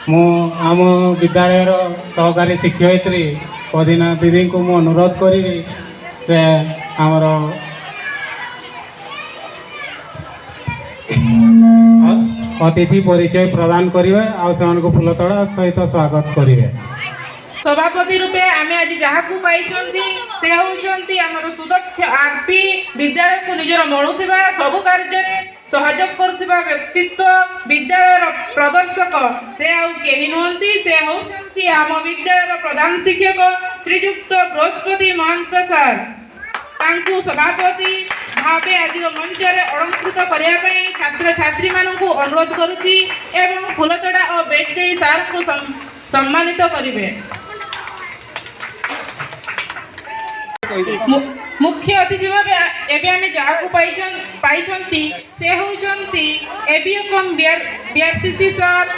मु आम विद्यालय सहकारी शिक्षयित्री पदीना दीदी को मु अनुरोध करी से आमर अतिथि परिचय प्रदान करेंगे आ फूलतोड़ा सहित स्वागत करेंगे। सभापति रूपे आम आज जहाँ पाई से होती आमर सुदक्ष आरपी विद्यालय को निजर मणुवा सबु कार्य सहयोग करुवा व्यक्तित्व विद्यालय प्रदर्शक से आउ कहीं नुहति से होती आम विद्यालय प्रधान शिक्षक श्रीजुक्त बृहस्पति महंत सार तांकु सभापति भावे आज मंच अलंकृत करने छात्र छात्री मानू अनुरोध करुच्ची एवं फूलतोड़ा और बेच दे सार को सम्मानित करेंगे। मुख्य अतिथि भाव एवं आम जहाँ पाई से होती एबीएकम बीआरसीसी सर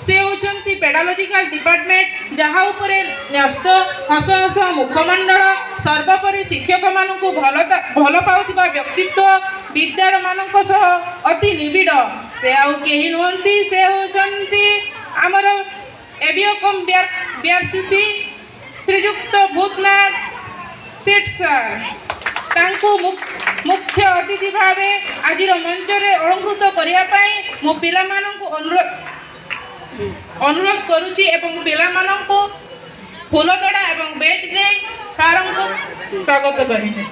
से होती पेडालोजिकल डिपार्टमेंट जहाँ उपरे न्यस्त हस हस मुखमंडल सर्वोपरि शिक्षक मानू भल पाउथिबा व्यक्तित्व विद्यालय मानक सह अति निबिड़ से आउ कहीं नुहति से होती आमर एबीएकम बीआरसीसी श्रीजुक्त भूतनाथ सेठ सर तांकु मुख्य अतिथि भावे आज मंच अलंकृत करने मो पिला अनुरोध करुच्ची एवं पिला फूलतोड़ा एवं बेच दे सार को स्वागत करेंगे।